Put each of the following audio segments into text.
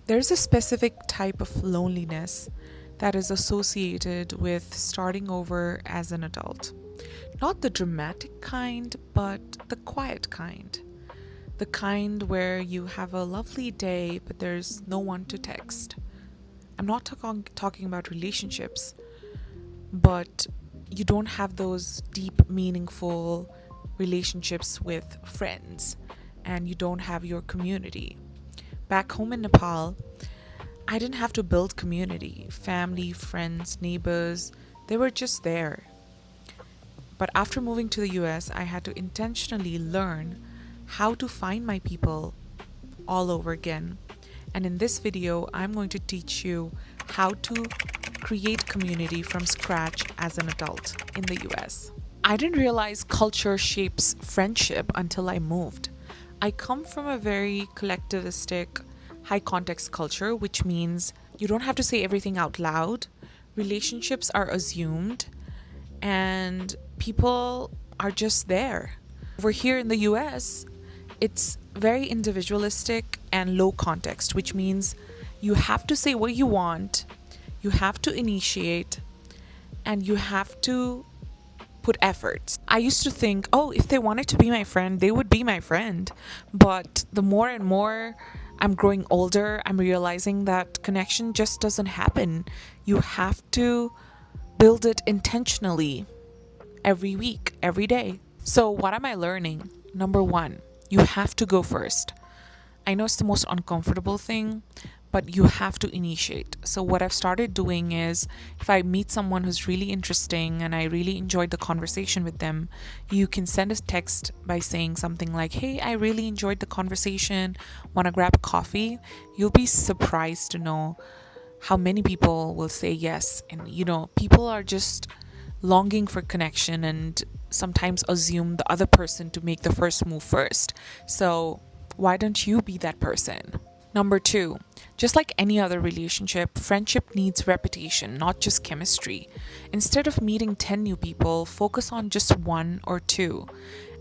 There's a specific type of loneliness that is associated with starting over as an adult. Not the dramatic kind, but the quiet kind. The kind where you have a lovely day, but there's no one to text. I'm not talking about relationships, but you don't have those deep, meaningful relationships with friends, and you don't have your community. Back home in Nepal, I didn't have to build community. Family, friends, neighbors, they were just there. But after moving to the US, I had to intentionally learn how to find my people all over again. And in this video, I'm going to teach you how to create community from scratch as an adult in the US. I didn't realize culture shapes friendship until I moved. I come from a very collectivistic, high context culture, which means you don't have to say everything out loud. Relationships are assumed and people are just there. Over here in the US, it's very individualistic and low context, which means you have to say what you want, you have to initiate, and you have to put efforts. I used to think, oh, if they wanted to be my friend, they would be my friend. But the more and more I'm growing older, I'm realizing that connection just doesn't happen. You have to build it intentionally every week, every day. So, what am I learning? Number one, you have to go first. I know it's the most uncomfortable thing, but you have to initiate. So, what I've started doing is if I meet someone who's really interesting and I really enjoyed the conversation with them, you can send a text by saying something like, hey, I really enjoyed the conversation, want to grab coffee? You'll be surprised to know how many people will say yes. And, people are just longing for connection and sometimes assume the other person to make the first move first. So, why don't you be that person? Number two, just like any other relationship, friendship needs repetition, not just chemistry. Instead of meeting 10 new people, focus on just one or two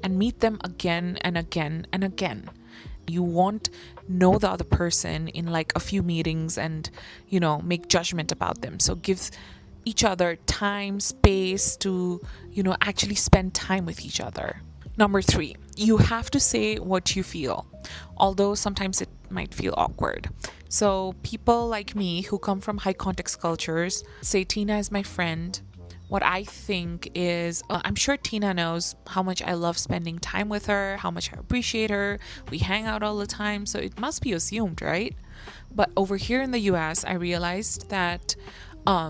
and meet them again and again and again. You won't know the other person in like a few meetings and, make judgment about them. So give each other time, space to, actually spend time with each other. Number three, you have to say what you feel, although sometimes it might feel awkward. So, people like me who come from high context cultures say Tina is my friend. What I think is, I'm sure Tina knows how much I love spending time with her, how much I appreciate her. We hang out all the time, so it must be assumed, right? But over here in the US, I realized that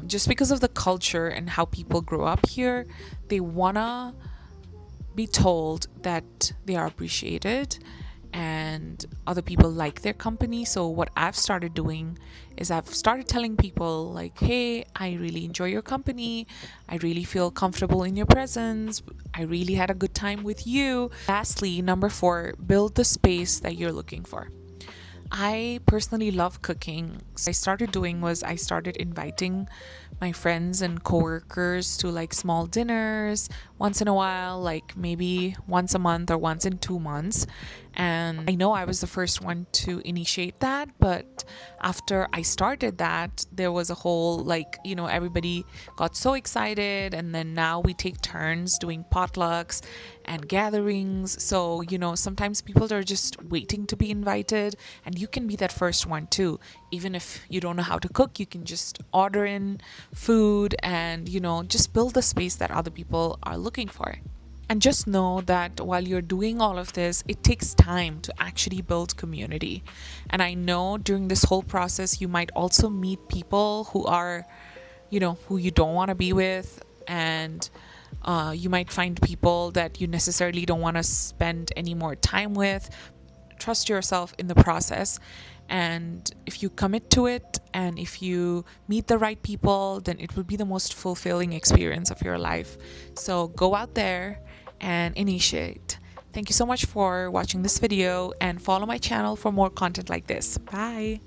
just because of the culture and how people grow up here, they wanna be told that they are appreciated and other people like their company. So what I've started doing is I've started telling people like, hey, I really enjoy your company, I really feel comfortable in your presence, I really had a good time with you. Lastly, number four, build the space that you're looking for. I personally love cooking. So I started doing was I started inviting my friends and coworkers to like small dinners once in a while, like maybe once a month or once in 2 months. And I know I was the first one to initiate that, but after I started that, there was a whole like, everybody got so excited. And then now we take turns doing potlucks and gatherings. So, sometimes people are just waiting to be invited, and you can be that first one too. Even if you don't know how to cook, you can just order in food and, just build the space that other people are looking for. And just know that while you're doing all of this, it takes time to actually build community. And I know during this whole process, you might also meet people who are, who you don't want to be with. And you might find people that you necessarily don't want to spend any more time with. Trust yourself in the process. And if you commit to it and if you meet the right people, then it will be the most fulfilling experience of your life. So go out there and initiate. Thank you so much for watching this video and follow my channel for more content like this. Bye.